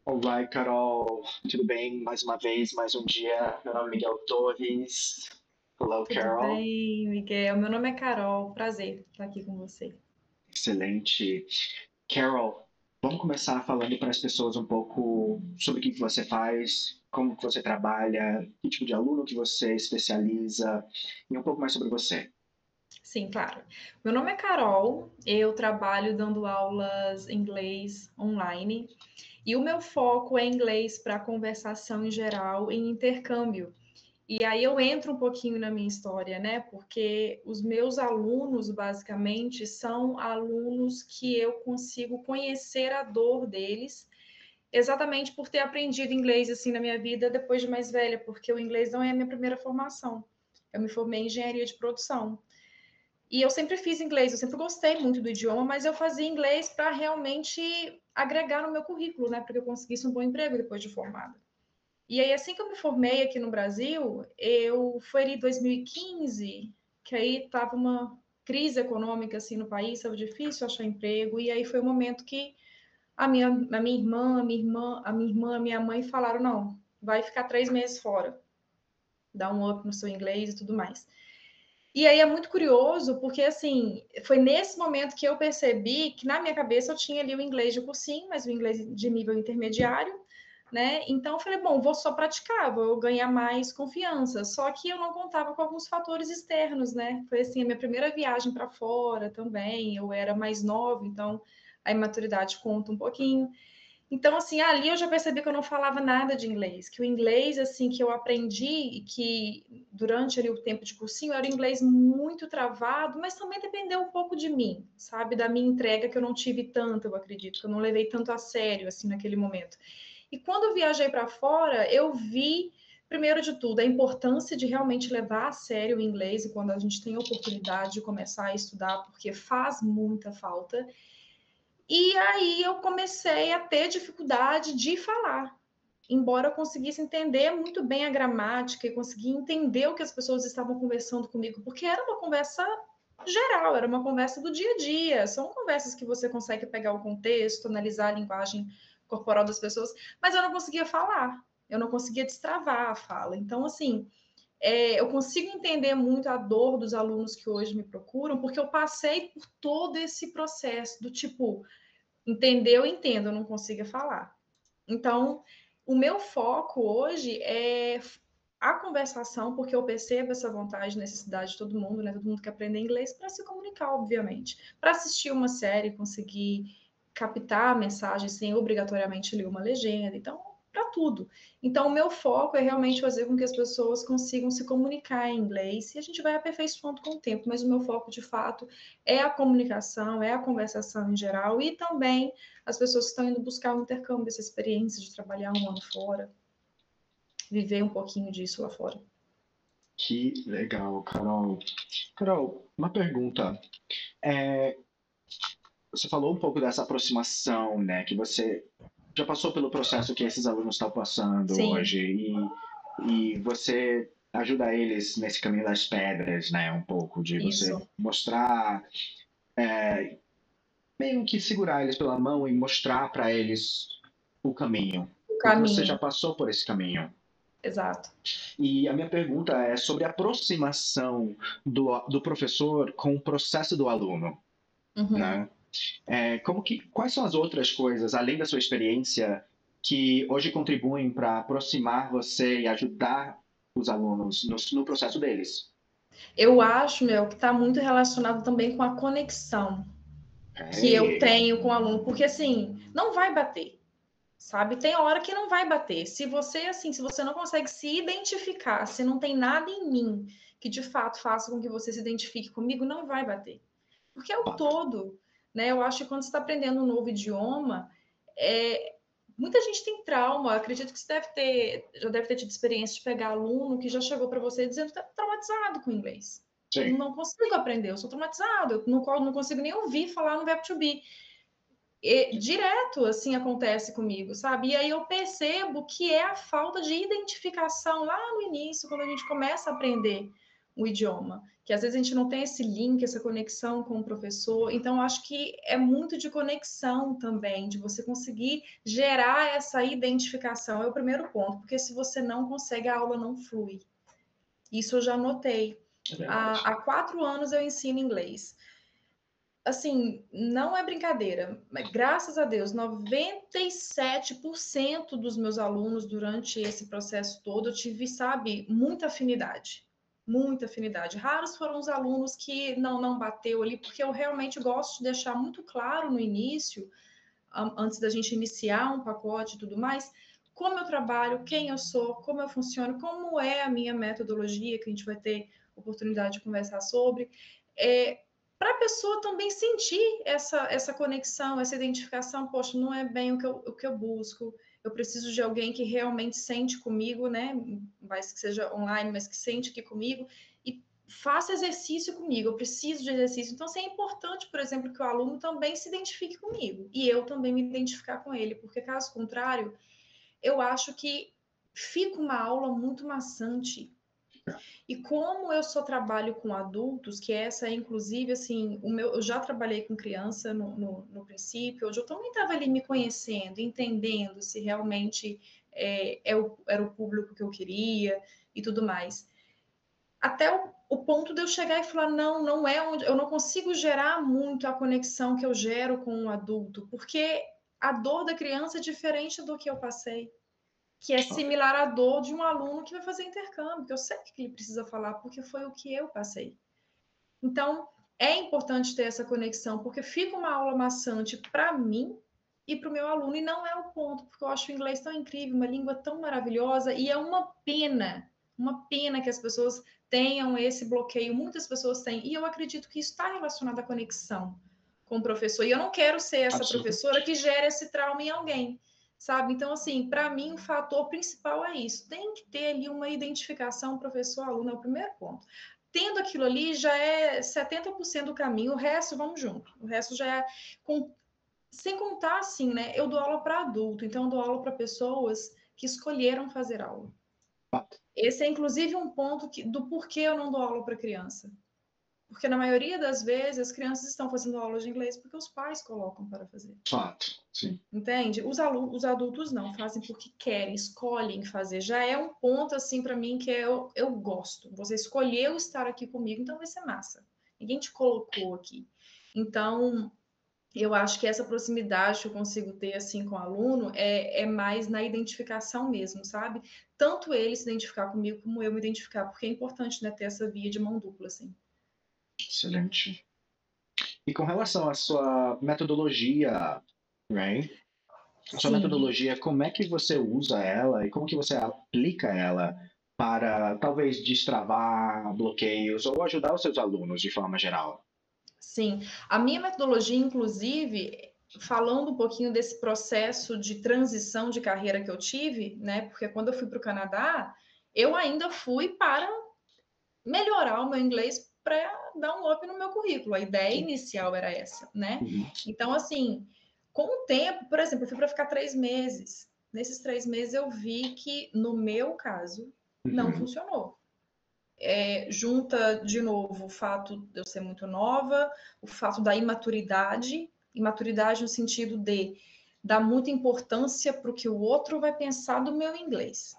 Olá, Carol. Tudo bem? Mais uma vez, mais um dia. Meu nome é Miguel Torres. Hello, Tudo Carol. bem, Miguel? Meu nome é Carol, prazer estar aqui com você. Excelente. Carol, vamos começar falando para as pessoas um pouco sobre o que você faz, como que você trabalha, que tipo de aluno que você especializa e um pouco mais sobre você. Sim, claro. Meu nome é Carol, eu trabalho dando aulas em inglês online e o meu foco é inglês para conversação em geral e intercâmbio. E aí eu entro um pouquinho na minha história, né? Porque os meus alunos, basicamente, são alunos que eu consigo conhecer a dor deles, exatamente por ter aprendido inglês assim na minha vida depois de mais velha, porque o inglês não é a minha primeira formação. Eu me formei em engenharia de produção. E eu sempre fiz inglês, eu sempre gostei muito do idioma, mas eu fazia inglês para realmente agregar no meu currículo, né? Para que eu conseguisse um bom emprego depois de formada. E aí, assim que eu me formei aqui no Brasil, foi em 2015, que aí estava uma crise econômica assim no país, estava difícil achar emprego, e aí foi o momento que a minha mãe falaram, não, vai ficar 3 meses fora, dá um up no seu inglês e tudo mais. E aí é muito curioso, porque assim, foi nesse momento que eu percebi que na minha cabeça eu tinha ali o inglês de cursinho, mas o inglês de nível intermediário, né? Então eu falei, bom, vou só praticar, vou ganhar mais confiança. Só que eu não contava com alguns fatores externos, né? Foi assim, a minha primeira viagem para fora também, eu era mais nova, então a imaturidade conta um pouquinho. Então, assim, ali eu já percebi que eu não falava nada de inglês, que o inglês, assim, que eu aprendi e que durante ali o tempo de cursinho era um inglês muito travado, mas também dependeu um pouco de mim, sabe? Da minha entrega, que eu não tive tanto, eu acredito, que eu não levei tanto a sério, assim, naquele momento. E quando eu viajei para fora, eu vi, primeiro de tudo, a importância de realmente levar a sério o inglês e quando a gente tem a oportunidade de começar a estudar, porque faz muita falta. E aí eu comecei a ter dificuldade de falar, embora eu conseguisse entender muito bem a gramática e conseguir entender o que as pessoas estavam conversando comigo, porque era uma conversa geral, era uma conversa do dia a dia, são conversas que você consegue pegar o contexto, analisar a linguagem corporal das pessoas, mas eu não conseguia falar, eu não conseguia destravar a fala. Então, assim, eu consigo entender muito a dor dos alunos que hoje me procuram, porque eu passei por todo esse processo do tipo, entender, eu entendo, eu não consigo falar. Então, o meu foco hoje é a conversação, porque eu percebo essa vontade, necessidade de todo mundo, né? Todo mundo quer aprender inglês para se comunicar, obviamente. Para assistir uma série, conseguir captar a mensagem sem obrigatoriamente ler uma legenda. Então, para tudo. Então, o meu foco é realmente fazer com que as pessoas consigam se comunicar em inglês e a gente vai aperfeiçoando com o tempo, mas o meu foco, de fato, é a comunicação, é a conversação em geral e também as pessoas que estão indo buscar um intercâmbio, essa experiência de trabalhar um ano fora, viver um pouquinho disso lá fora. Que legal, Carol. Carol, uma pergunta. É, Você falou um pouco dessa aproximação, né, que você já passou pelo processo que esses alunos estão passando Sim, hoje e você ajuda eles nesse caminho das pedras, né, um pouco de você isso. mostrar, meio que segurar eles pela mão e mostrar para eles o caminho, O porque você já caminho, passou por esse caminho. exato. E a minha pergunta é sobre a aproximação do professor com o processo do aluno, Uhum. né? Quais são as outras coisas, além da sua experiência, que hoje contribuem para aproximar você e ajudar os alunos no processo deles? Eu acho, meu, que está muito relacionado também com a conexão que eu Ok. tenho com o aluno, porque assim, não vai bater, sabe? Tem hora que não vai bater. Se você, assim, se você não consegue se identificar, se não tem nada em mim que de fato faça com que você se identifique comigo, não vai bater. Porque é o Fato. todo, né? Eu acho que quando você está aprendendo um novo idioma, muita gente tem trauma. Eu acredito que você já deve ter tido experiência de pegar aluno que já chegou para você dizendo que está traumatizado com o inglês. Sim. Não consigo aprender, eu sou traumatizado, eu não consigo nem ouvir falar no verbo to be. E, direto, assim, acontece comigo, sabe? E aí eu percebo que é a falta de identificação lá no início, quando a gente começa a aprender o idioma, que às vezes a gente não tem esse link, essa conexão com o professor. Então, eu acho que é muito de conexão também, de você conseguir gerar essa identificação. É o primeiro ponto, porque se você não consegue, a aula não flui. Isso eu já notei. Há 4 anos eu ensino inglês. Assim, não é brincadeira, mas graças a Deus, 97% dos meus alunos durante esse processo todo eu tive, sabe, muita afinidade. Muita afinidade. Raros foram os alunos que não bateu ali, porque eu realmente gosto de deixar muito claro no início, antes da gente iniciar um pacote e tudo mais, como eu trabalho, quem eu sou, como eu funciono, como é a minha metodologia, que a gente vai ter oportunidade de conversar sobre. Para a pessoa também sentir essa conexão, essa identificação, poxa, não é bem o que eu busco, eu preciso de alguém que realmente sente comigo, né? Mais que seja online, mas que sente aqui comigo e faça exercício comigo, eu preciso de exercício. Então, assim, é importante, por exemplo, que o aluno também se identifique comigo e eu também me identificar com ele, porque caso contrário, eu acho que fica uma aula muito maçante. E como eu só trabalho com adultos, que essa é inclusive assim, eu já trabalhei com criança no princípio, hoje eu também estava ali me conhecendo, entendendo se realmente era o público que eu queria e tudo mais. Até o ponto de eu chegar e falar, não é onde eu não consigo gerar muito a conexão que eu gero com o adulto, porque a dor da criança é diferente do que eu passei, que é similar à dor de um aluno que vai fazer intercâmbio, que eu sei o que ele precisa falar, porque foi o que eu passei. Então, é importante ter essa conexão, porque fica uma aula maçante para mim e para o meu aluno, e não é o ponto, porque eu acho o inglês tão incrível, uma língua tão maravilhosa, e é uma pena que as pessoas tenham esse bloqueio, muitas pessoas têm, e eu acredito que isso está relacionado à conexão com o professor, e eu não quero ser essa professora que gera esse trauma em alguém, sabe? Então, assim, para mim, o fator principal é isso, tem que ter ali uma identificação professor-aluno, é o primeiro ponto. Tendo aquilo ali, já é 70% do caminho, o resto, vamos junto, o resto já é... Sem contar, assim, né? Eu dou aula para adulto, então eu dou aula para pessoas que escolheram fazer aula. Esse é, inclusive, um ponto do porquê eu não dou aula para criança. Porque, na maioria das vezes, as crianças estão fazendo aula de inglês porque os pais colocam para fazer. Fato, sim. Entende? Os adultos não, fazem porque querem, escolhem fazer. Já é um ponto, assim, para mim, que eu gosto. Você escolheu estar aqui comigo, então vai ser massa. Ninguém te colocou aqui. Então, eu acho que essa proximidade que eu consigo ter assim com o aluno é mais na identificação mesmo, sabe? Tanto ele se identificar comigo como eu me identificar, porque é importante, né, ter essa via de mão dupla, assim. Excelente. E com relação à sua metodologia, Ray, a sua metodologia, como é que você usa ela e como que você aplica ela para talvez destravar bloqueios ou ajudar os seus alunos de forma geral? Sim, a minha metodologia, inclusive, falando um pouquinho desse processo de transição de carreira que eu tive, né? Porque quando eu fui para o Canadá, eu ainda fui para melhorar o meu inglês para dar um up no meu currículo. A ideia inicial era essa, né? Então, assim, com o tempo, por exemplo, eu fui para ficar 3 meses. Nesses 3 meses eu vi que, no meu caso, não funcionou. Junta, de novo, o fato de eu ser muito nova, o fato da imaturidade no sentido de dar muita importância para o que o outro vai pensar do meu inglês.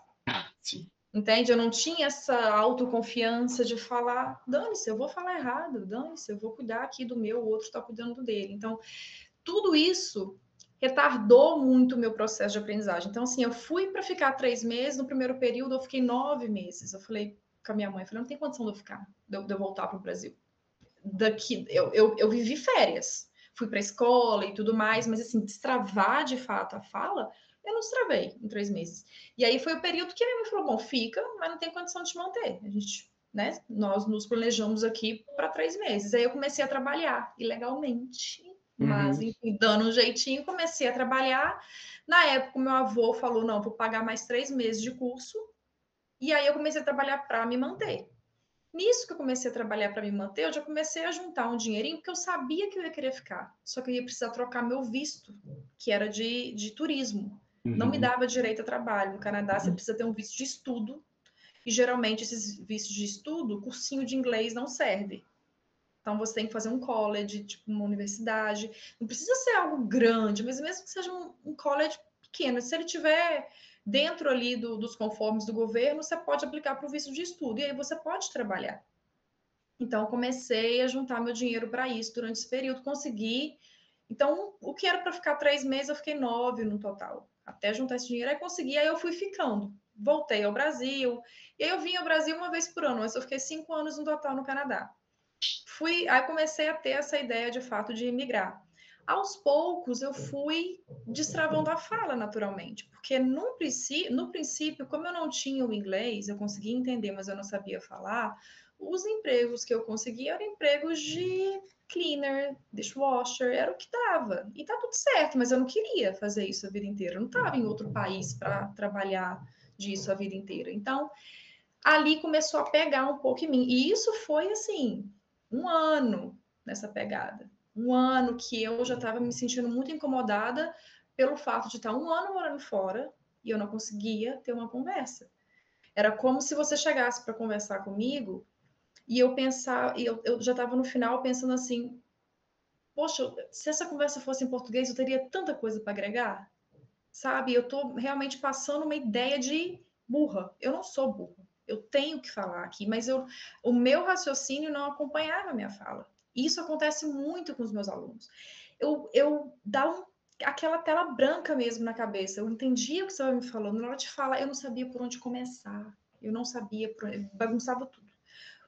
Sim. Entende? Eu não tinha essa autoconfiança de falar, dane-se, eu vou falar errado, dane-se, eu vou cuidar aqui do meu, o outro está cuidando dele. Então, tudo isso retardou muito o meu processo de aprendizagem. Então, assim, eu fui para ficar 3 meses, no primeiro período eu fiquei 9 meses. Eu falei com a minha mãe, falei, não tem condição de eu ficar, de eu voltar para o Brasil. Eu vivi férias, fui para a escola e tudo mais, mas assim, destravar de fato a fala, eu não destravei em 3 meses. E aí foi o período que a minha mãe falou, bom, fica, mas não tem condição de te manter. A gente, né, nós nos planejamos aqui para 3 meses. Aí eu comecei a trabalhar ilegalmente, mas enfim, dando um jeitinho, comecei a trabalhar. Na época, o meu avô falou, não, vou pagar mais 3 meses de curso. E aí eu comecei a trabalhar para me manter. Nisso que eu comecei a trabalhar para me manter, eu já comecei a juntar um dinheirinho, porque eu sabia que eu ia querer ficar. Só que eu ia precisar trocar meu visto, que era de turismo. Não me dava direito a trabalho. No Canadá, você precisa ter um visto de estudo. E geralmente esses vistos de estudo, cursinho de inglês não serve. Então você tem que fazer um college, tipo uma universidade. Não precisa ser algo grande, mas mesmo que seja um college pequeno, se ele tiver dentro ali dos conformes do governo, você pode aplicar para o visto de estudo e aí você pode trabalhar. Então eu comecei a juntar meu dinheiro para isso durante esse período, consegui. Então o que era para ficar 3 meses, eu fiquei 9 no total. Até juntar esse dinheiro, aí consegui, aí eu fui ficando. Voltei ao Brasil, e aí eu vim ao Brasil uma vez por ano, mas eu fiquei 5 anos no total no Canadá. Aí comecei a ter essa ideia de fato de imigrar. Aos poucos eu fui destravando a fala naturalmente, porque no princípio, como eu não tinha o inglês, eu conseguia entender, mas eu não sabia falar, os empregos que eu conseguia eram empregos de cleaner, dishwasher, era o que dava. E tá tudo certo, mas eu não queria fazer isso a vida inteira. Eu não estava em outro país para trabalhar disso a vida inteira. Então, ali começou a pegar um pouco em mim. E isso foi assim, um ano nessa pegada. Um ano que eu já estava me sentindo muito incomodada pelo fato de estar um ano morando fora e eu não conseguia ter uma conversa. Era como se você chegasse para conversar comigo e eu pensar, e eu já estava no final pensando assim, poxa, se essa conversa fosse em português, eu teria tanta coisa para agregar, sabe? Eu estou realmente passando uma ideia de burra. Eu não sou burra. Eu tenho que falar aqui, mas o meu raciocínio não acompanhava a minha fala. Isso acontece muito com os meus alunos. Eu dava aquela tela branca mesmo na cabeça. Eu entendia o que você estava me falando. Na hora de falar, eu não sabia por onde começar. Eu não sabia, bagunçava tudo.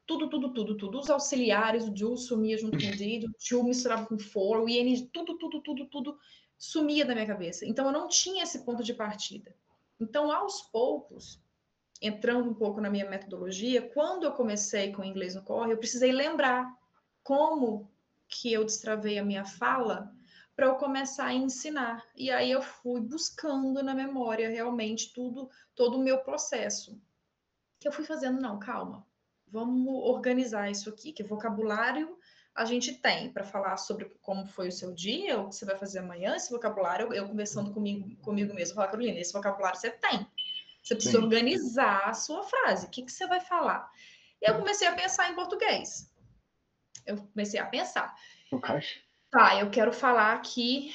Tudo. Os auxiliares, o do sumia junto com o did, o to misturava com for, o ing, tudo sumia da minha cabeça. Então eu não tinha esse ponto de partida. Então, aos poucos, entrando um pouco na minha metodologia, quando eu comecei com o inglês no corre, eu precisei lembrar como que eu destravei a minha fala para eu começar a ensinar. E aí eu fui buscando na memória realmente todo o meu processo. Que eu fui fazendo, não, calma, vamos organizar isso aqui, que vocabulário a gente tem para falar sobre como foi o seu dia, o que você vai fazer amanhã, esse vocabulário, eu conversando comigo mesmo, falar, Carolina, esse vocabulário você tem. Você precisa organizar a sua frase, o que você vai falar? E eu comecei a pensar em português. Eu comecei a pensar. Okay. Tá, eu quero falar que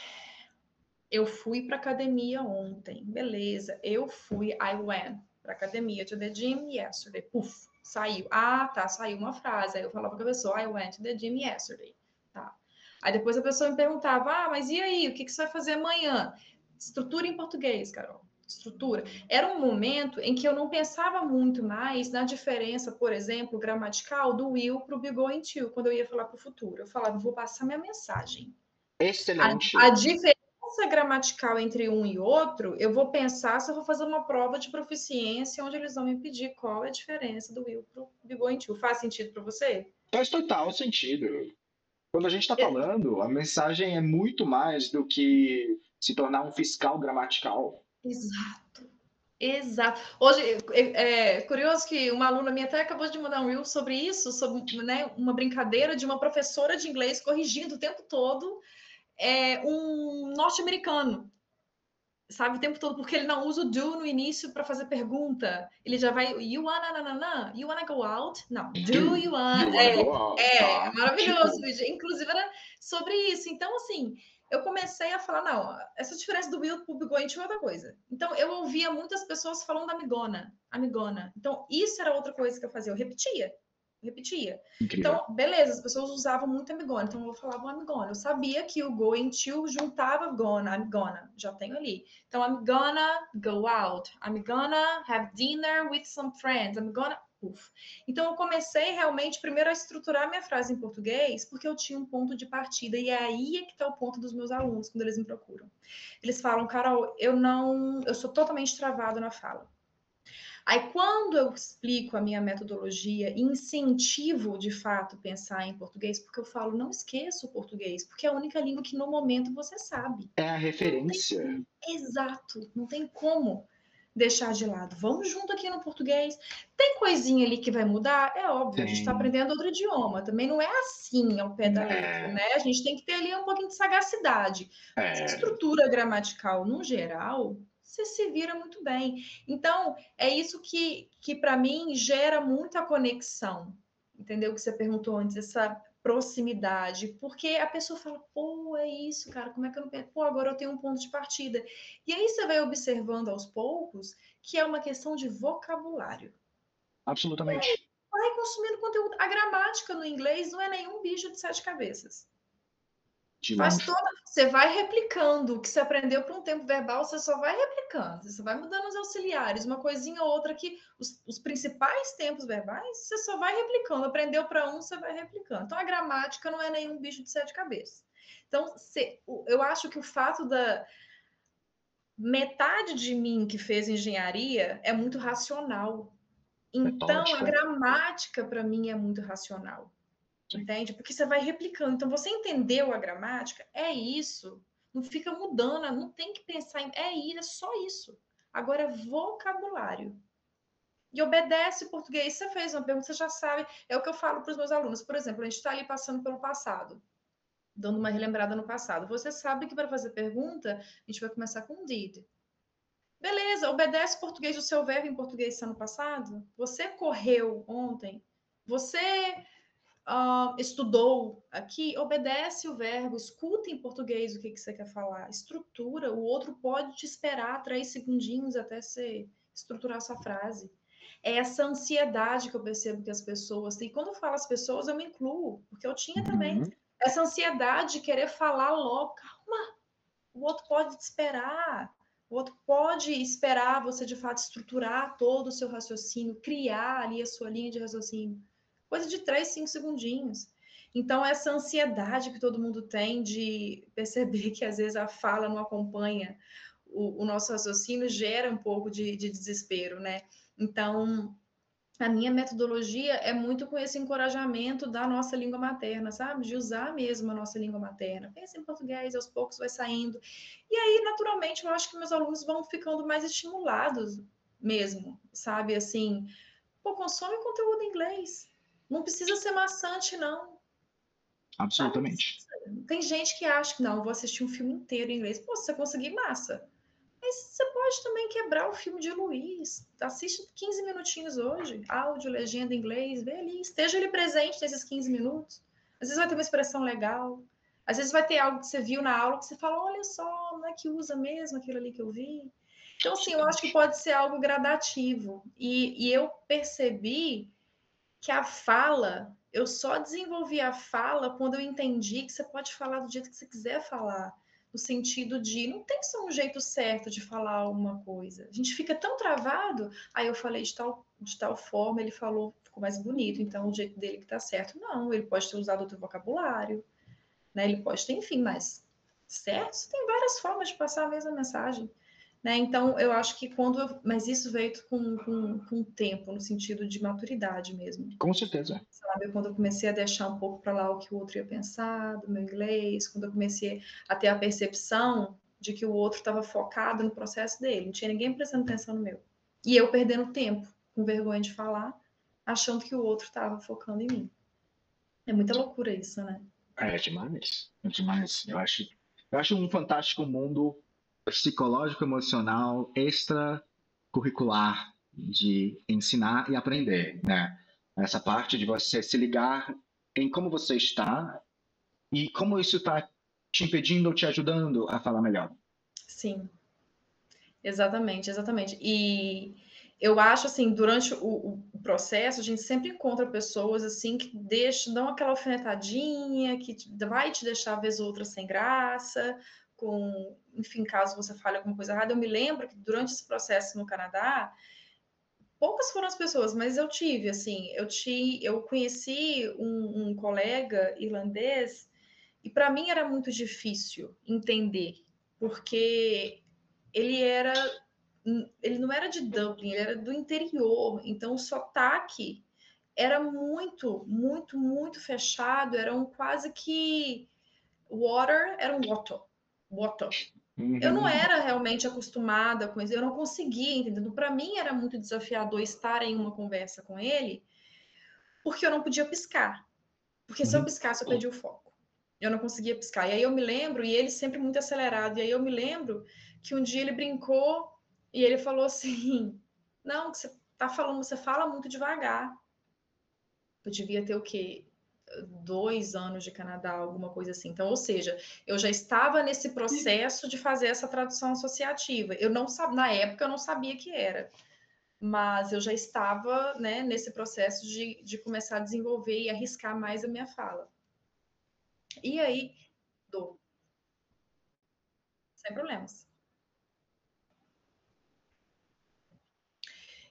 eu fui para academia ontem. Beleza, eu fui, I went para academia, to the gym yesterday. Puf, saiu. Ah, tá, saiu uma frase. Aí eu falava com a pessoa, I went to the gym yesterday. Tá. Aí depois a pessoa me perguntava, mas e aí, o que você vai fazer amanhã? Estrutura em português, Carol. Estrutura. Era um momento em que eu não pensava muito mais na diferença, por exemplo, gramatical do will para o be going to, quando eu ia falar para o futuro. Eu falava, vou passar minha mensagem. Excelente. A diferença gramatical entre um e outro, eu vou pensar se eu vou fazer uma prova de proficiência onde eles vão me pedir qual é a diferença do will para o be going to. Faz sentido para você? Faz total sentido. Quando a gente está falando, a mensagem é muito mais do que se tornar um fiscal gramatical. Exato. Hoje, é curioso que uma aluna minha até acabou de mandar um reel sobre isso, sobre, né, uma brincadeira de uma professora de inglês corrigindo o tempo todo um norte-americano, sabe, o tempo todo, porque ele não usa o do no início para fazer pergunta. Ele já vai, you wanna go out? Não, do you wanna go out, tá? Maravilhoso. Tipo... Inclusive era sobre isso. Então, assim, eu comecei a falar, não, essa diferença do will pro be going to é outra coisa. Então, eu ouvia muitas pessoas falando amigona. Então, isso era outra coisa que eu fazia, eu repetia. Incrível. Então, beleza, as pessoas usavam muito amigona, então eu falava amigona. Eu sabia que o going to juntava gonna, I'm gonna, já tenho ali. Então, I'm gonna go out, I'm gonna have dinner with some friends, I'm gonna... Então, eu comecei realmente primeiro a estruturar minha frase em português, porque eu tinha um ponto de partida, e é aí que está o ponto dos meus alunos, quando eles me procuram. Eles falam, Carol, eu sou totalmente travado na fala. Aí, quando eu explico a minha metodologia e incentivo, de fato, pensar em português, porque eu falo, não esqueça o português, porque é a única língua que no momento você sabe. É a referência. Exato, não tem como deixar de lado. Vamos junto aqui no português. Tem coisinha ali que vai mudar? É óbvio, a gente está aprendendo outro idioma. Também não é assim ao pé da letra, né? A gente tem que ter ali um pouquinho de sagacidade. Mas a estrutura gramatical, no geral, você se vira muito bem. Então, é isso que para mim gera muita conexão, entendeu? Que você perguntou antes, essa proximidade, porque a pessoa fala, pô, é isso, cara, como é que eu não penso? Pô, agora eu tenho um ponto de partida. E aí você vai observando aos poucos que é uma questão de vocabulário. Absolutamente. Vai consumindo conteúdo. A gramática no inglês não é nenhum bicho de sete cabeças. De Faz longe. toda. Você vai replicando o que você aprendeu para um tempo verbal, você só vai replicando, você vai mudando os auxiliares, uma coisinha ou outra que os principais tempos verbais, você só vai replicando. Aprendeu para um, você vai replicando. Então a gramática não é nenhum bicho de sete cabeças. Então, eu acho que o fato da metade de mim que fez engenharia é muito racional. Então, a Metódica. gramática, para mim, é muito racional. Sim. Entende? Porque você vai replicando. Então, você entendeu a gramática? É isso. Não fica mudando, não tem que pensar em. É isso, é só isso. Agora, vocabulário. E obedece o português. Você fez uma pergunta, você já sabe. É o que eu falo para os meus alunos. Por exemplo, a gente está ali passando pelo passado, dando uma relembrada no passado. Você sabe que para fazer pergunta, a gente vai começar com did. Beleza, obedece o português do seu verbo em português ano passado? Você correu ontem? Você estudou aqui, obedece o verbo, escuta em português o que você quer falar, estrutura, o outro pode te esperar 3 segundinhos até você estruturar sua frase. É essa ansiedade que eu percebo que as pessoas têm. E quando eu falo as pessoas, eu me incluo, porque eu tinha também. Uhum. Essa ansiedade de querer falar logo, calma, o outro pode te esperar. O outro pode esperar você, de fato, estruturar todo o seu raciocínio, criar ali a sua linha de raciocínio. Coisa de 3, 5 segundinhos. Então, essa ansiedade que todo mundo tem de perceber que, às vezes, a fala não acompanha o nosso raciocínio gera um pouco de desespero, né? Então, a minha metodologia é muito com esse encorajamento da nossa língua materna, sabe? De usar mesmo a nossa língua materna. Pensa em português, aos poucos vai saindo. E aí, naturalmente, eu acho que meus alunos vão ficando mais estimulados mesmo, sabe? Assim, pô, consome conteúdo em inglês. Não precisa ser maçante, não. Sabe? Não Absolutamente. precisa. Tem gente que acha que não, vou assistir um filme inteiro em inglês. Pô, se você conseguir, massa. Mas você pode também quebrar o filme de Luiz. Assiste 15 minutinhos hoje, áudio, legenda em inglês, vê ali, esteja ali presente nesses 15 minutos. Às vezes vai ter uma expressão legal, às vezes vai ter algo que você viu na aula que você fala, olha só, não é que usa mesmo aquilo ali que eu vi. Então, assim, eu acho que Absolutamente. pode ser algo gradativo. E eu percebi que a fala, eu só desenvolvi a fala quando eu entendi que você pode falar do jeito que você quiser falar. No sentido de não tem só um jeito certo de falar alguma coisa. A gente fica tão travado. Aí eu falei de tal forma, ele falou, ficou mais bonito, então o jeito dele que tá certo. Não, ele pode ter usado outro vocabulário, né? Ele pode ter, enfim, mas certo? Você tem várias formas de passar a mesma mensagem. Né? Então, eu acho que mas isso veio com o tempo, no sentido de maturidade mesmo. Com certeza. Sabe? Quando eu comecei a deixar um pouco para lá o que o outro ia pensar do meu inglês, quando eu comecei a ter a percepção de que o outro estava focado no processo dele, não tinha ninguém prestando atenção no meu. E eu perdendo tempo, com vergonha de falar, achando que o outro estava focando em mim. É muita loucura isso, né? É demais. É demais. Eu acho um fantástico mundo psicológico, emocional, extracurricular de ensinar e aprender, né? Essa parte de você se ligar em como você está e como isso está te impedindo ou te ajudando a falar melhor. Sim, exatamente, exatamente. E eu acho assim, durante o processo, a gente sempre encontra pessoas assim que dão aquela alfinetadinha, que vai te deixar vez ou outra sem graça, com, enfim, caso você fale alguma coisa errada. Eu me lembro que durante esse processo no Canadá, poucas foram as pessoas, mas eu tive, assim, eu conheci um colega irlandês e para mim era muito difícil entender, porque ele era ele não era de Dublin, ele era do interior, então o sotaque era muito, muito, muito fechado, era um quase que water, era um water, water. Eu não Uhum. era realmente acostumada com isso, eu não conseguia, entendeu? Para mim era muito desafiador estar em uma conversa com ele, porque eu não podia piscar, porque se eu Uhum. piscasse eu perdi o foco. Eu não conseguia piscar. E aí eu me lembro, e ele sempre muito acelerado, e aí eu me lembro que um dia ele brincou e ele falou assim: não, que você tá falando, você fala muito devagar. Eu devia ter o quê? 2 anos de Canadá, alguma coisa assim. Então, ou seja, eu já estava nesse processo de fazer essa tradução associativa. Eu não sabia, na época eu não sabia que era, mas eu já estava, né, nesse processo de começar a desenvolver e arriscar mais a minha fala. E aí, sem problemas.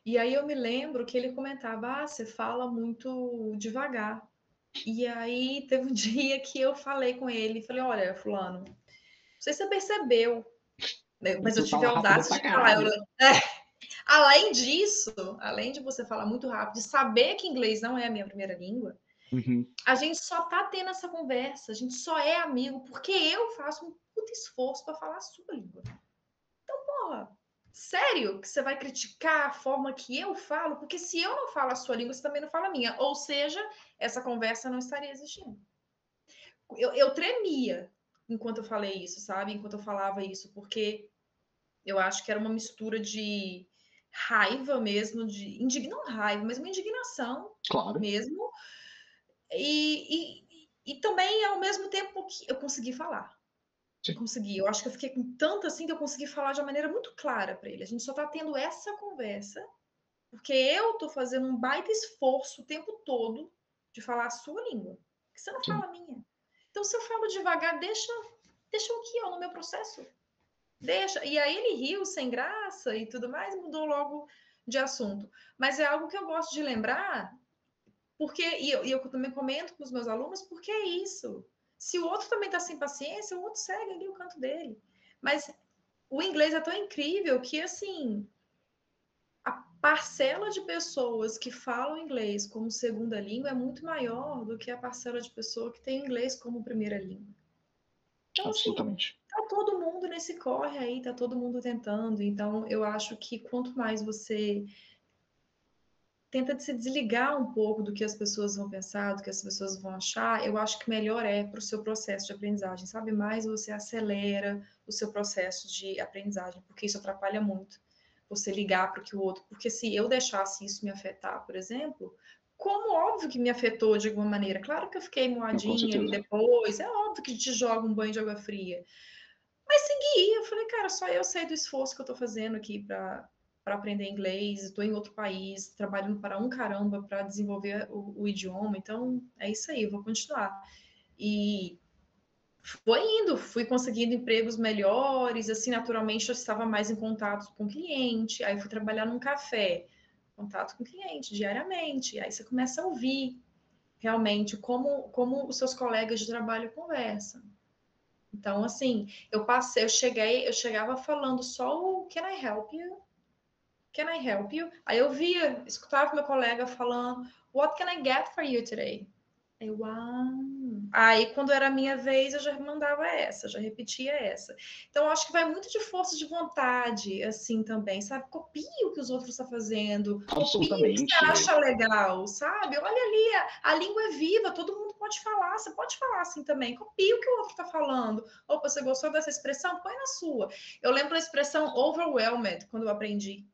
E aí eu me lembro que ele comentava: ah, você fala muito devagar. E aí teve um dia que eu falei com ele, falei: olha, fulano, não sei se você percebeu, mas eu Tu tive fala a rápido audácia pra de falar. caralho. Além disso, além de você falar muito rápido, de saber que inglês não é a minha primeira língua, Uhum. a gente só tá tendo essa conversa, a gente só é amigo porque eu faço um puto esforço para falar a sua língua. Então, porra, sério que você vai criticar a forma que eu falo? Porque se eu não falo a sua língua, você também não fala a minha. Ou seja, essa conversa não estaria existindo. Eu tremia enquanto eu falei isso, sabe? Enquanto eu falava isso, porque eu acho que era uma mistura de raiva mesmo, não raiva, mas uma indignação Claro. mesmo. E também, ao mesmo tempo, que eu consegui falar. Sim. Consegui. Eu acho que eu fiquei com tanto assim que eu consegui falar de uma maneira muito clara para ele. A gente só está tendo essa conversa porque eu estou fazendo um baita esforço o tempo todo de falar a sua língua, porque você não Sim. fala a minha. Então, se eu falo devagar, deixa eu aqui, ó, no meu processo. Deixa. E aí ele riu sem graça e tudo mais, mudou logo de assunto. Mas é algo que eu gosto de lembrar, porque, e eu também comento com os meus alunos, porque é isso. Se o outro também está sem paciência, o outro segue ali o canto dele. Mas o inglês é tão incrível que, assim, a parcela de pessoas que falam inglês como segunda língua é muito maior do que a parcela de pessoa que tem inglês como primeira língua. Então, assim, Absolutamente. tá todo mundo nesse corre aí, tá todo mundo tentando. Então, eu acho que quanto mais você tenta se desligar um pouco do que as pessoas vão pensar, do que as pessoas vão achar, eu acho que melhor é para o seu processo de aprendizagem, sabe? Mais você acelera o seu processo de aprendizagem, porque isso atrapalha muito você ligar para o que o outro. Porque se eu deixasse isso me afetar, por exemplo, como óbvio que me afetou de alguma maneira, claro que eu fiquei Não, com moadinha ali certeza. depois, é óbvio que te joga um banho de água fria. Mas segui, eu falei, cara, só eu sei do esforço que eu tô fazendo aqui para aprender inglês, estou em outro país, trabalhando para um caramba para desenvolver o idioma, então é isso aí, eu vou continuar. E foi indo, fui conseguindo empregos melhores, assim, naturalmente eu estava mais em contato com o cliente, aí fui trabalhar num café, contato com o cliente diariamente, aí você começa a ouvir realmente como os seus colegas de trabalho conversam. Então, assim, eu chegava falando só o Can I help you? Can I help you? Aí eu via, escutava meu colega falando, What can I get for you today? Eu, Aí, quando era a minha vez, eu já mandava essa, já repetia essa. Então, eu acho que vai muito de força de vontade, assim, também, sabe? Copie o que os outros estão fazendo, copie o que você Absolutamente. acha legal, sabe? Olha ali, a língua é viva, todo mundo pode falar, você pode falar assim também. Copie o que o outro está falando. Opa, você gostou dessa expressão? Põe na sua. Eu lembro da expressão overwhelmed, quando eu aprendi.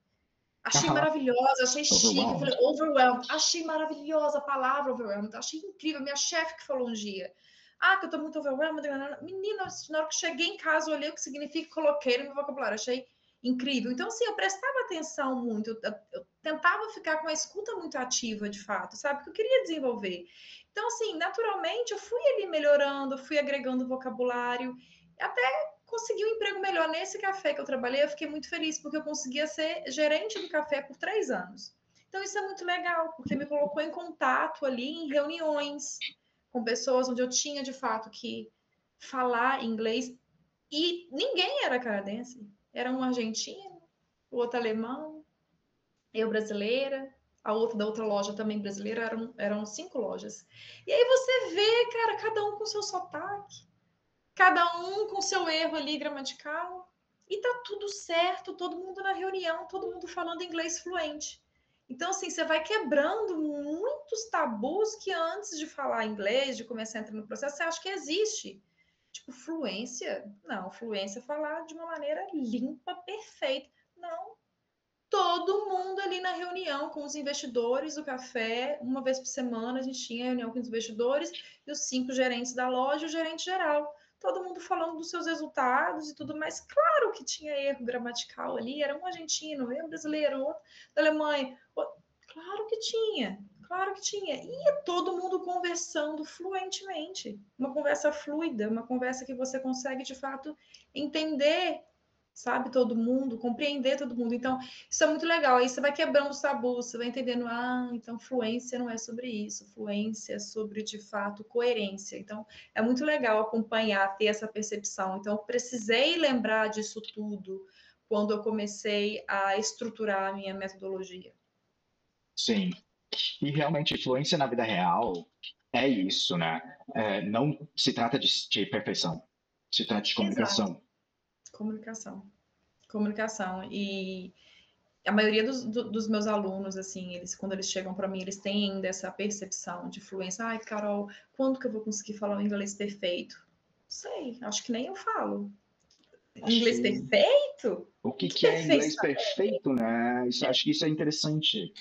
Achei maravilhosa, achei chique. Eu falei, Overwhelmed. overwhelmed. Achei maravilhosa a palavra overwhelmed. Achei incrível. Minha chefe que falou um dia. Ah, que eu tô muito overwhelmed. Menina, na hora que cheguei em casa, olhei o que significa e coloquei no meu vocabulário. Achei incrível. Então, assim, eu prestava atenção muito. Eu tentava ficar com a escuta muito ativa, de fato, sabe? Porque eu queria desenvolver. Então, assim, naturalmente, eu fui ali melhorando, fui agregando vocabulário. Até consegui um emprego melhor nesse café que eu trabalhei, eu fiquei muito feliz, porque eu conseguia ser gerente do café por 3 anos. Então, isso é muito legal, porque me colocou em contato ali em reuniões com pessoas onde eu tinha, de fato, que falar inglês. E ninguém era canadense. Era um argentino, o outro alemão, eu brasileira, a outra da outra loja também brasileira, eram 5 lojas. E aí você vê, cara, cada um com seu sotaque, cada um com seu erro ali gramatical, e tá tudo certo, todo mundo na reunião, todo mundo falando inglês fluente. Então, assim, você vai quebrando muitos tabus que antes de falar inglês, de começar a entrar no processo, você acha que existe. Tipo, fluência? Não, fluência é falar de uma maneira limpa, perfeita. Não. Todo mundo ali na reunião com os investidores do café, uma vez por semana a gente tinha reunião com os investidores e os 5 gerentes da loja e o gerente geral. Todo mundo falando dos seus resultados e tudo mais. Claro que tinha erro gramatical ali, era um argentino, um brasileiro, outro da Alemanha. Claro que tinha, claro que tinha. E todo mundo conversando fluentemente. Uma conversa fluida, uma conversa que você consegue, de fato, entender, sabe, todo mundo, compreender todo mundo. Então, isso é muito legal. Aí você vai quebrando os tabus, você vai entendendo, então fluência não é sobre isso, fluência é sobre, de fato, coerência. Então, é muito legal acompanhar, ter essa percepção. Então, eu precisei lembrar disso tudo quando eu comecei a estruturar a minha metodologia. Sim. E realmente, influência na vida real é isso, né? Não se trata de perfeição, se trata de Exato. comunicação. Comunicação. Comunicação. E a maioria dos meus alunos, assim, quando eles chegam para mim, eles têm ainda essa percepção de fluência. Ai, Carol, quando que eu vou conseguir falar o inglês perfeito? Não sei, acho que nem eu falo. Inglês Acho perfeito? o Que que é inglês perfeição? perfeito, né? Acho que isso é interessante.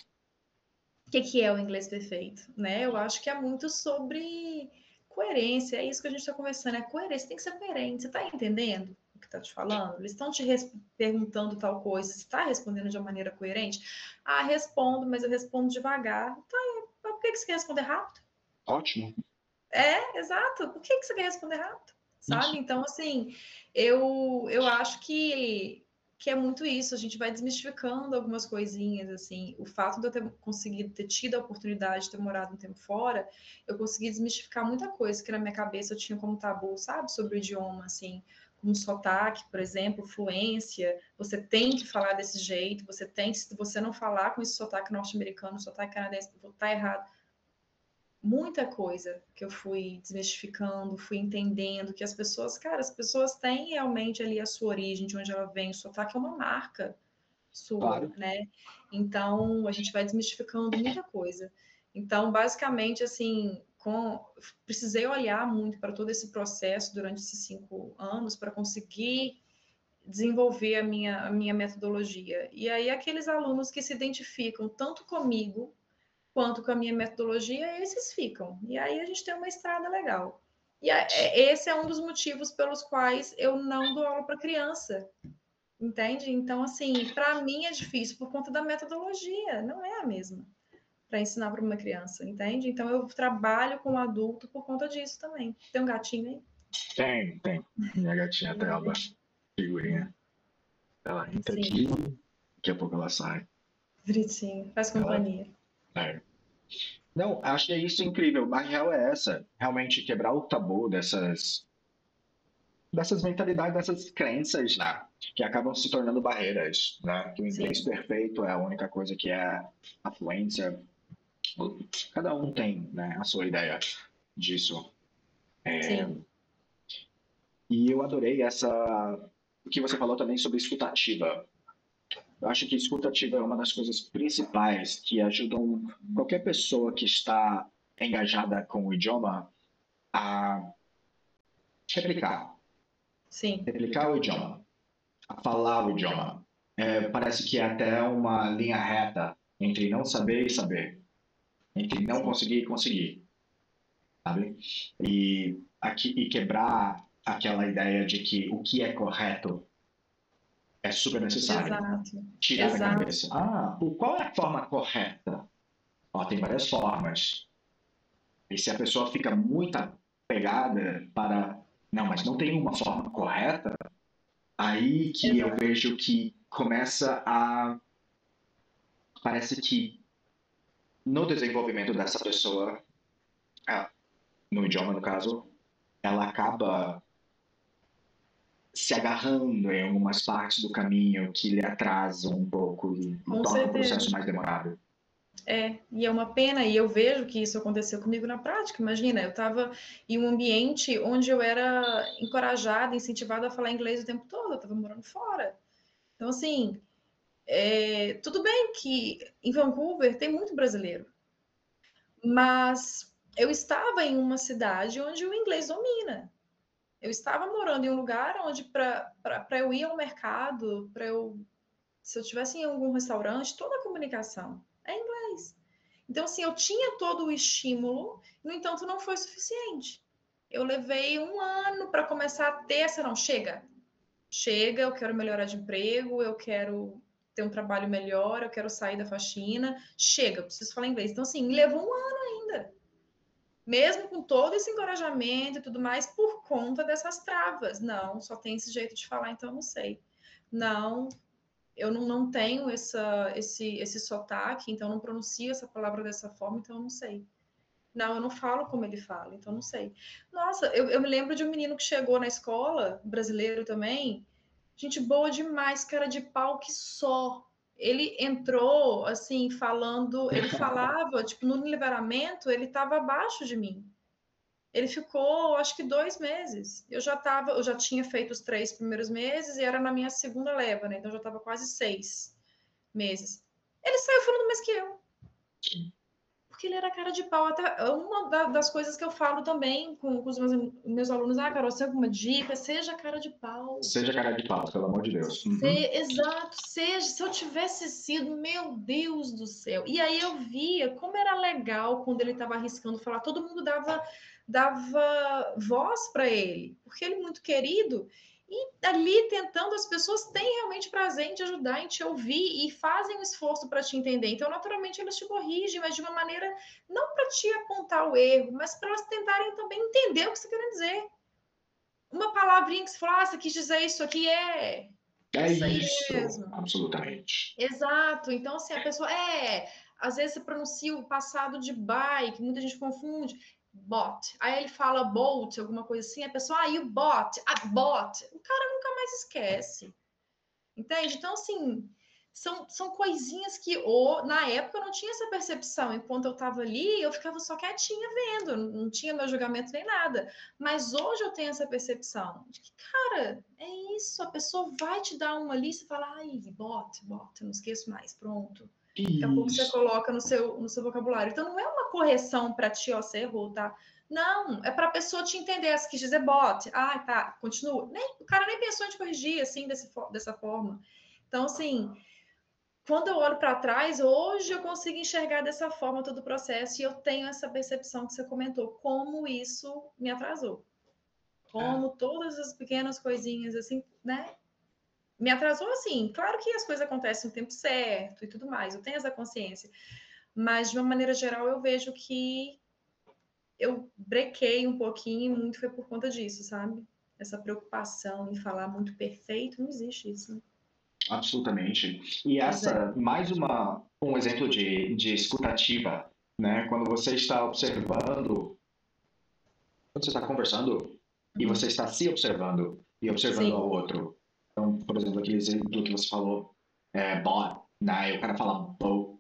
O que é o inglês perfeito? Né? Eu acho que é muito sobre coerência, é isso que a gente está conversando, é coerência, tem que ser coerente, você está entendendo o que está te falando? Eles estão te perguntando tal coisa, você está respondendo de uma maneira coerente? Ah, respondo, mas eu respondo devagar. Tá, mas por que você quer responder rápido? Ótimo. Exato, por que você quer responder rápido? Isso. Sabe? Então, assim, eu acho que é muito isso, a gente vai desmistificando algumas coisinhas, assim, o fato de eu ter conseguido, ter tido a oportunidade de ter morado um tempo fora, eu consegui desmistificar muita coisa que na minha cabeça eu tinha como tabu, sabe, sobre o idioma, assim, como sotaque, por exemplo, fluência, você tem que falar desse jeito, se você não falar com esse sotaque norte-americano, sotaque canadense, tá errado. Muita coisa que eu fui desmistificando, fui entendendo que as pessoas, cara, as pessoas têm realmente ali a sua origem, de onde ela vem, o sotaque é uma marca sua, Claro. né? Então, a gente vai desmistificando muita coisa. Então, basicamente, assim, precisei olhar muito para todo esse processo durante esses 5 anos para conseguir desenvolver a minha metodologia. E aí, aqueles alunos que se identificam tanto comigo quanto com a minha metodologia, esses ficam. E aí a gente tem uma estrada legal. E esse é um dos motivos pelos quais eu não dou aula para criança, entende? Então, assim, para mim é difícil por conta da metodologia, não é a mesma para ensinar para uma criança, entende? Então, eu trabalho com adulto por conta disso também. Tem um gatinho aí? Tem. Minha gatinha até ela figurinha. Ela entra Sim, aqui, daqui a pouco ela sai. bonitinho, faz Ela, companhia. é. Não, acho que é isso incrível. A real é essa. Realmente quebrar o tabu dessas mentalidades, dessas crenças, né? Que acabam se tornando barreiras, né? Que o inglês Sim, perfeito é a única coisa que é a fluência. Cada um tem, né, a sua ideia disso. sim, E eu adorei o que você falou também sobre escutativa. Eu acho que escutativa é uma das coisas principais que ajudam qualquer pessoa que está engajada com o idioma a replicar, sim, replicar o idioma, a falar o idioma. Parece que é até uma linha reta entre não saber e saber, entre não sim. conseguir e conseguir, sabe? E quebrar aquela ideia de que o que é correto é super necessário. Exato, Tirar da exato, cabeça. Qual é a forma correta? Tem várias formas. E se a pessoa fica muito apegada para, não, mas não tem uma forma correta, aí que eu exato. vejo que começa parece que no desenvolvimento dessa pessoa, no idioma no caso, ela acaba se agarrando em algumas partes do caminho que lhe atrasam um pouco e Com torna o certeza. processo mais demorado. E é uma pena, e eu vejo que isso aconteceu comigo na prática. Imagina, eu estava em um ambiente onde eu era encorajada, incentivada a falar inglês o tempo todo, eu estava morando fora. Então, assim, tudo bem que em Vancouver tem muito brasileiro, mas eu estava em uma cidade onde o inglês domina. Eu estava morando em um lugar onde, para eu ir ao mercado, se eu estivesse em algum restaurante, toda a comunicação é inglês. Então, assim, eu tinha todo o estímulo, no entanto, não foi suficiente. Eu levei 1 ano para começar a ter essa, não, chega, eu quero melhorar de emprego, eu quero ter um trabalho melhor, eu quero sair da faxina, chega, eu preciso falar inglês. Então, assim, me levou 1 ano ainda, mesmo com todo esse encorajamento e tudo mais, por conta dessas travas. Não, só tem esse jeito de falar, então eu não sei. Não, eu não tenho esse sotaque, então eu não pronuncio essa palavra dessa forma, então eu não sei. Não, eu não falo como ele fala, então eu não sei. Nossa, eu me lembro de um menino que chegou na escola, brasileiro também, gente boa demais, cara de pau que só. Ele entrou, assim, falando, ele falava, tipo, no nivelamento, ele estava abaixo de mim. Ele ficou, acho que 2 meses. Eu já tinha feito os 3 primeiros meses e era na minha segunda leva, né? Então já estava quase 6 meses. Ele saiu falando mais que eu. Porque ele era cara de pau. Até uma das coisas que eu falo também com os meus alunos, Carol, você tem alguma dica? Seja cara de pau. Seja cara de pau, pelo amor de Deus. Exato, seja. Se eu tivesse sido, meu Deus do céu. E aí eu via como era legal quando ele estava arriscando falar, todo mundo dava voz para ele, porque ele é muito querido. E ali tentando, as pessoas têm realmente prazer em te ajudar, em te ouvir e fazem um esforço para te entender. Então, naturalmente, elas te corrigem, mas de uma maneira não para te apontar o erro, mas para elas tentarem também entender o que você quer dizer. Uma palavrinha que você fala, você quis dizer isso aqui É isso aí isso, mesmo. absolutamente. Exato. Então, assim, a pessoa às vezes você pronuncia o passado de bike, muita gente confunde. Bought. Aí ele fala boat, alguma coisa assim, a pessoa, you bought, I bought. O cara nunca mais esquece. Entende? Então, assim, são coisinhas que na época eu não tinha essa percepção. Enquanto eu estava ali, eu ficava só quietinha vendo, não tinha meu julgamento nem nada. Mas hoje eu tenho essa percepção de que, cara, é isso, a pessoa vai te dar uma lista e fala, ai, bota, não esqueço mais, pronto. Daqui a pouco você coloca no seu vocabulário. Então, não é uma correção para ti, ó, você errou, tá? Não, é para a pessoa te entender. Se quis dizer bot, tá, continua. O cara nem pensou em te corrigir assim, dessa forma. Então, assim, quando eu olho para trás, hoje eu consigo enxergar dessa forma todo o processo e eu tenho essa percepção que você comentou, como isso me atrasou. Como todas as pequenas coisinhas, assim, né? Me atrasou, assim. Claro que as coisas acontecem no tempo certo e tudo mais, eu tenho essa consciência. Mas, de uma maneira geral, eu vejo que eu brequei um pouquinho, muito foi por conta disso, sabe? Essa preocupação em falar muito perfeito, não existe isso, né? Absolutamente. E essa, mais um exemplo de escutativa, né? Quando você está observando, quando você está conversando e você está se observando e observando ao outro. Então, por exemplo, aquele exemplo que você falou, bot, né? O cara fala boat,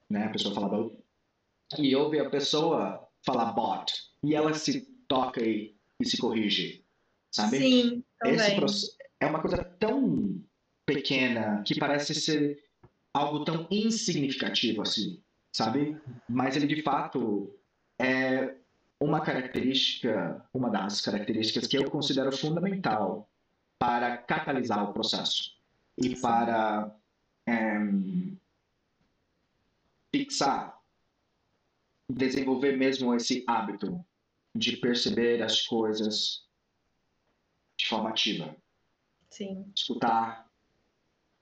né? A pessoa fala boat. E ouve a pessoa falar bot. E ela se toca e se corrige, sabe? Sim, também. É uma coisa tão pequena que parece ser algo tão insignificativo assim, sabe? Mas ele de fato é uma das características que eu considero fundamental para catalisar o processo e para fixar, desenvolver mesmo esse hábito de perceber as coisas de forma ativa. Sim. Escutar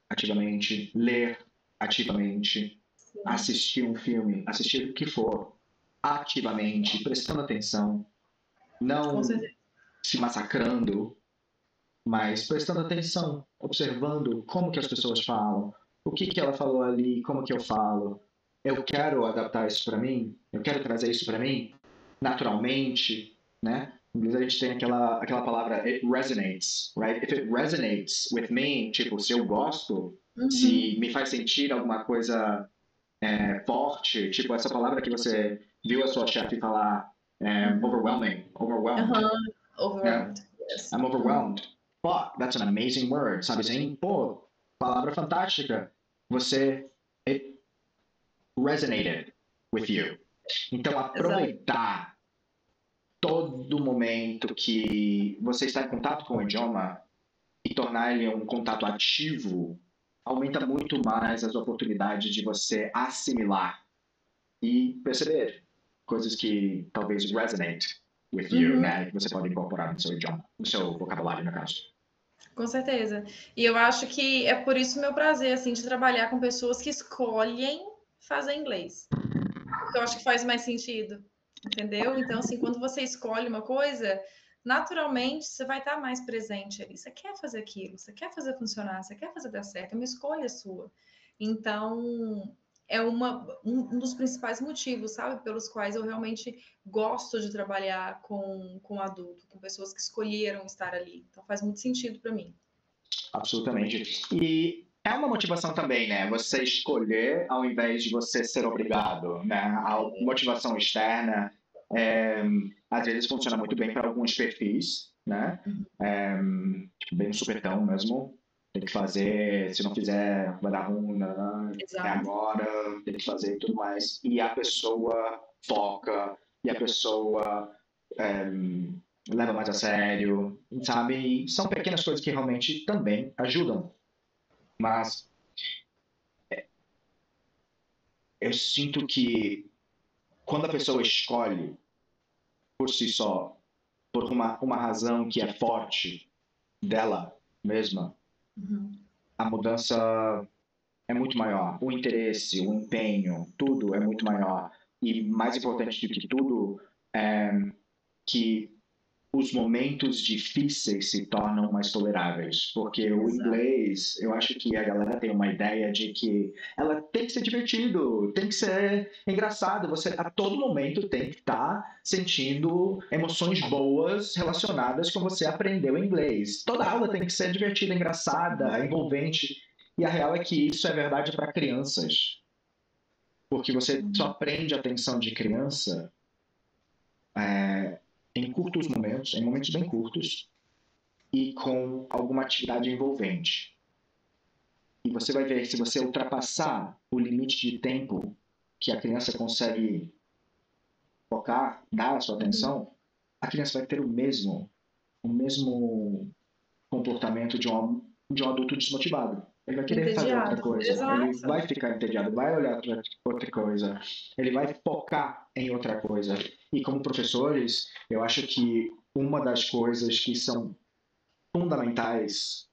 ativamente, ler ativamente, assistir um filme, assistir o que for, ativamente, prestando atenção, não se massacrando, mas prestando atenção, observando como que as pessoas falam, o que que ela falou ali, como que eu falo. Eu quero adaptar isso para mim, eu quero trazer isso para mim naturalmente, né? Em inglês a gente tem aquela palavra it resonates, right? If it resonates with me, tipo, se eu gosto, se me faz sentir alguma coisa forte, tipo essa palavra que você viu a sua chefe falar, overwhelming, overwhelmed. Overwhelmed, yes. I'm overwhelmed. Fuck, that's an amazing word, sabe assim? Pô, palavra fantástica. It resonated with you. Então, aproveitar todo momento que você está em contato com o idioma e tornar ele um contato ativo, aumenta muito mais as oportunidades de você assimilar e perceber coisas que talvez resonate with you, né? Que você pode incorporar no seu idioma, no seu vocabulário, no caso. Com certeza. E eu acho que é por isso o meu prazer, assim, de trabalhar com pessoas que escolhem fazer inglês. Porque eu acho que faz mais sentido, entendeu? Então, assim, quando você escolhe uma coisa, naturalmente você vai estar mais presente ali. Você quer fazer aquilo, você quer fazer funcionar, você quer fazer dar certo, é uma escolha sua. Então, é um dos principais motivos, sabe, pelos quais eu realmente gosto de trabalhar com adulto, com pessoas que escolheram estar ali. Então, faz muito sentido para mim. Absolutamente. E é uma motivação também, né? Você escolher ao invés de você ser obrigado, né? A motivação externa, às vezes funciona muito bem para alguns perfis, né? Tipo, bem no supetão mesmo. Tem que fazer, se não fizer, vai dar ruim, né? É Exato. agora, tem que fazer e tudo mais. E a pessoa foca, e a pessoa leva mais a sério, sabe? E são pequenas coisas que realmente também ajudam. Mas eu sinto que quando a pessoa escolhe por si só, por uma razão que é forte dela mesma, a mudança é muito maior. O interesse, o empenho, tudo é muito maior. E mais importante do que tudo é que os momentos difíceis se tornam mais toleráveis, porque o inglês, eu acho que a galera tem uma ideia de que ela tem que ser divertido, tem que ser engraçado, você a todo momento tem que estar sentindo emoções boas relacionadas com você aprendeu inglês. Toda aula tem que ser divertida, engraçada, envolvente, e a real é que isso é verdade para crianças, porque você só aprende a atenção de criança em curtos momentos, em momentos bem curtos, e com alguma atividade envolvente. E você vai ver que se você ultrapassar o limite de tempo que a criança consegue focar, dar a sua atenção, a criança vai ter o mesmo comportamento de um adulto desmotivado. Ele vai querer fazer outra Entediado. coisa, ele Exato. vai ficar entediado, vai olhar outra coisa, ele vai focar em outra coisa. E como professores, eu acho que uma das coisas que são fundamentais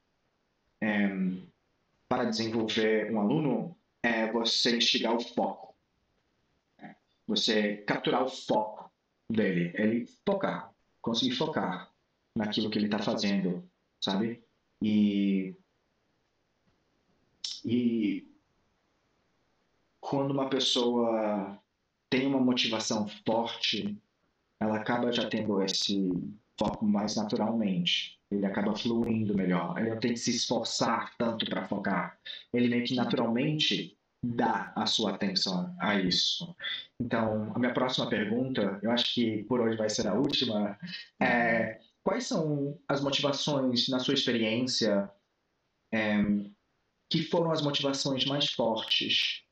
para desenvolver um aluno é você instigar o foco. Você capturar o foco dele. Ele focar. Conseguir focar naquilo que ele está fazendo, sabe? E quando uma pessoa tem uma motivação forte, ela acaba já tendo esse foco mais naturalmente. Ele acaba fluindo melhor. Ele não tem que se esforçar tanto para focar. Ele meio que naturalmente dá a sua atenção a isso. Então, a minha próxima pergunta, eu acho que por hoje vai ser a última, é quais são as motivações, na sua experiência, que foram as motivações mais fortes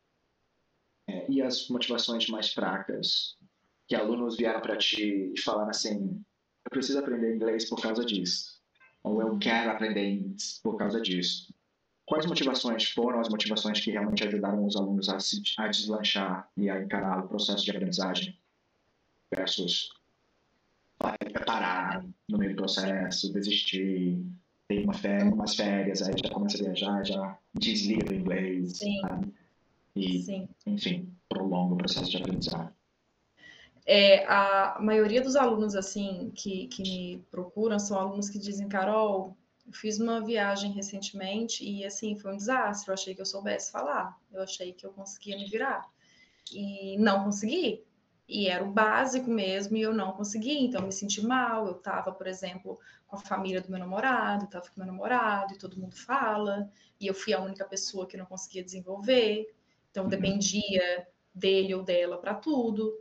e as motivações mais fracas que alunos vieram para ti e falaram assim, eu preciso aprender inglês por causa disso, ou eu quero aprender inglês por causa disso. Quais motivações foram as motivações que realmente ajudaram os alunos a deslanchar e a encarar o processo de aprendizagem versus parar no meio do processo, desistir, ter umas férias, aí já começa a viajar, já desliga do inglês, sabe? E, enfim, prolonga o processo de aprendizagem. A maioria dos alunos assim que me procuram são alunos que dizem, Carol, eu fiz uma viagem recentemente e assim foi um desastre. Eu achei que eu soubesse falar, eu achei que eu conseguia me virar e não consegui. E era o básico mesmo e eu não consegui, então eu me senti mal. Eu estava, por exemplo, com a família do meu namorado, estava com meu namorado e todo mundo fala, e eu fui a única pessoa que não conseguia desenvolver, então dependia dele ou dela para tudo.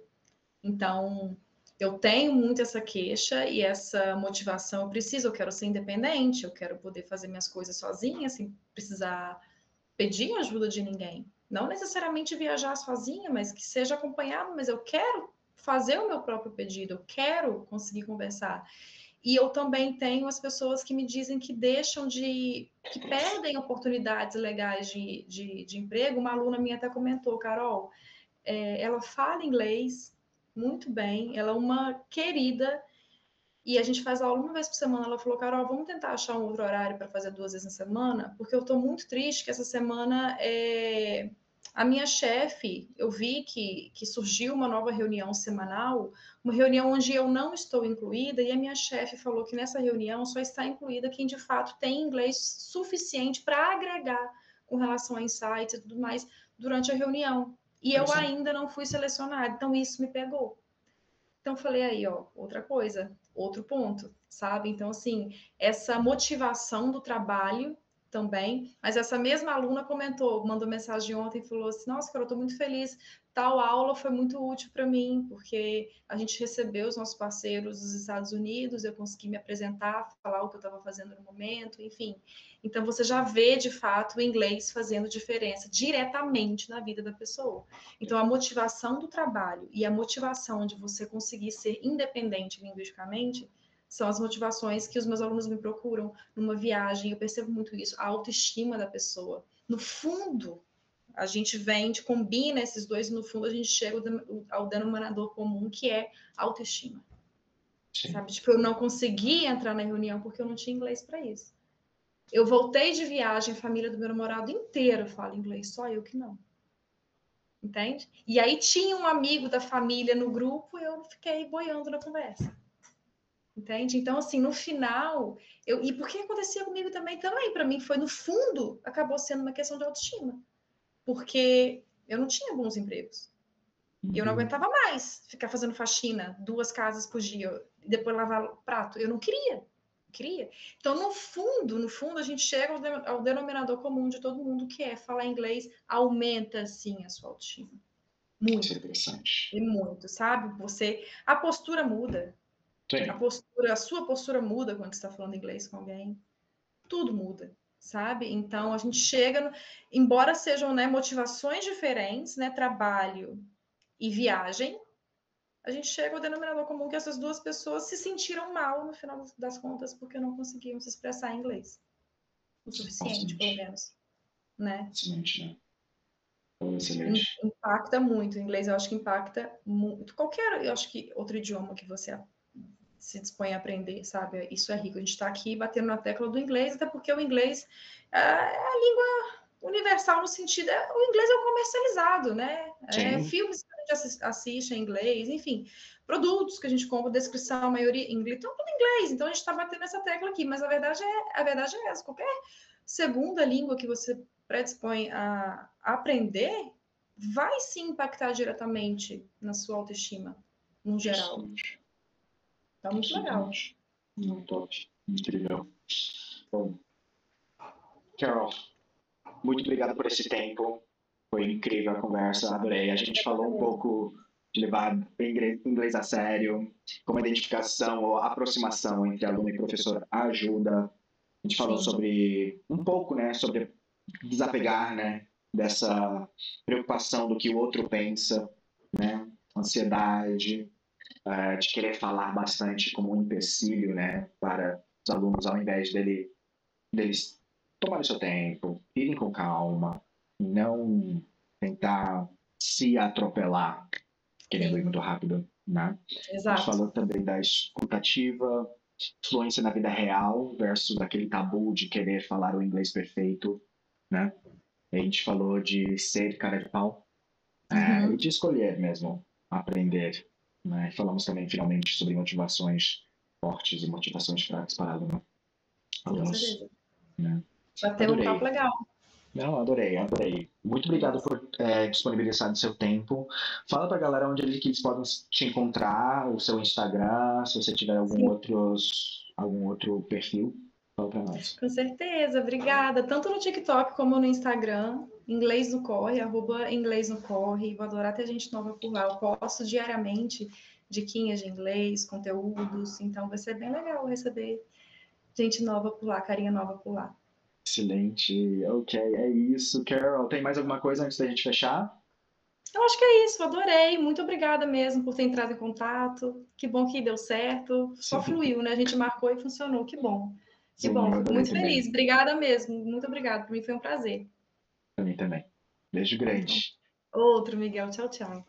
Então, eu tenho muito essa queixa e essa motivação. Eu quero ser independente, eu quero poder fazer minhas coisas sozinha, sem precisar pedir ajuda de ninguém. Não necessariamente viajar sozinha, mas que seja acompanhado, mas eu quero fazer o meu próprio pedido, eu quero conseguir conversar. E eu também tenho as pessoas que me dizem que que perdem oportunidades legais de emprego. Uma aluna minha até comentou, Carol, ela fala inglês muito bem, ela é uma querida, e a gente faz aula uma vez por semana. Ela falou, Carol, vamos tentar achar um outro horário para fazer 2 vezes na semana, porque eu estou muito triste que essa semana a minha chefe, eu vi que surgiu uma nova reunião semanal, uma reunião onde eu não estou incluída, e a minha chefe falou que nessa reunião só está incluída quem de fato tem inglês suficiente para agregar com relação a insights e tudo mais durante a reunião. E eu ainda não fui selecionada, então isso me pegou. Então, falei aí, ó, outra coisa, outro ponto, sabe? Então, assim, essa motivação do trabalho também, mas essa mesma aluna comentou, mandou mensagem ontem e falou assim: nossa, cara, eu tô muito feliz, tal aula foi muito útil para mim, porque a gente recebeu os nossos parceiros dos Estados Unidos, eu consegui me apresentar, falar o que eu estava fazendo no momento, enfim. Então, você já vê, de fato, o inglês fazendo diferença diretamente na vida da pessoa. Então, a motivação do trabalho e a motivação de você conseguir ser independente linguisticamente são as motivações que os meus alunos me procuram numa viagem. Eu percebo muito isso, a autoestima da pessoa. No fundo, a gente combina esses dois, e no fundo a gente chega ao denominador comum, que é autoestima. Sim. Sabe? Tipo, eu não consegui entrar na reunião porque eu não tinha inglês para isso. Eu voltei de viagem, a família do meu namorado inteiro fala inglês, só eu que não. Entende? E aí tinha um amigo da família no grupo e eu fiquei boiando na conversa. Entende? Então, assim, no final, e porque acontecia comigo também, para mim foi no fundo, acabou sendo uma questão de autoestima. Porque eu não tinha bons empregos. E eu não aguentava mais ficar fazendo faxina 2 casas por dia e depois lavar prato. Eu não queria. Então, no fundo, a gente chega ao denominador comum de todo mundo, que é falar inglês aumenta, sim, a sua autoestima. Muito. Isso é interessante. E muito, sabe? A postura muda. Sim. A sua postura muda quando você está falando inglês com alguém. Tudo muda, sabe? Então, a gente chega, embora sejam, né, motivações diferentes, né, trabalho e viagem, a gente chega ao denominador comum que essas duas pessoas se sentiram mal no final das contas porque não conseguiam se expressar em inglês o suficiente, pelo menos, né? Excelente, né? Excelente. Impacta muito. O inglês eu acho que impacta muito. Eu acho que outro idioma que você se dispõe a aprender, sabe? Isso é rico. A gente está aqui batendo na tecla do inglês, até porque o inglês é a língua universal no sentido, o inglês é o comercializado, né? Filmes que a gente assiste em inglês, enfim, produtos que a gente compra, descrição, a maioria em inglês, então tudo em inglês. Então a gente está batendo essa tecla aqui, mas a verdade é essa. Qualquer segunda língua que você predispõe a aprender vai sim impactar diretamente na sua autoestima, no geral. Tá muito legal. Muito top. Incrível. Bom, Carol, muito obrigado por esse tempo. Foi incrível a conversa, adorei. A gente falou um pouco de levar o inglês a sério, como a identificação ou a aproximação entre aluno e professor ajuda. A gente falou sobre um pouco, né, sobre desapegar, né, dessa preocupação do que o outro pensa, né, ansiedade, de querer falar bastante como um empecilho, né, para os alunos, ao invés deles tomarem o seu tempo, irem com calma, não tentar se atropelar, querendo ir muito rápido, né? Exato. A gente falou também da escutativa, fluência na vida real versus aquele tabu de querer falar o inglês perfeito, né? A gente falou de ser cara de pau e de escolher mesmo aprender, né? Falamos também finalmente sobre motivações fortes e motivações fracas para alunos. Né? Vai ter um papo legal. Não, adorei. Muito obrigado por disponibilizar o seu tempo. Fala pra galera onde eles podem te encontrar, o seu Instagram, se você tiver algum outro perfil, fala pra nós. Com certeza, obrigada. Tanto no TikTok como no Instagram, Inglês no Corre, @Inglês no Corre. Vou adorar ter gente nova por lá. Eu posto diariamente diquinhas de inglês, conteúdos, então vai ser bem legal receber gente nova por lá, carinha nova por lá. Excelente, ok, é isso. Carol, tem mais alguma coisa antes da gente fechar? Eu acho que é isso, adorei. Muito obrigada mesmo por ter entrado em contato. Que bom que deu certo. Só fluiu, né? A gente marcou e funcionou. Que bom. Que Sim, bom, eu fico adorei muito também. feliz. Obrigada mesmo. Muito obrigada. Para mim foi um prazer. Pra mim também. Beijo Então, grande. outro, Miguel. Tchau, tchau.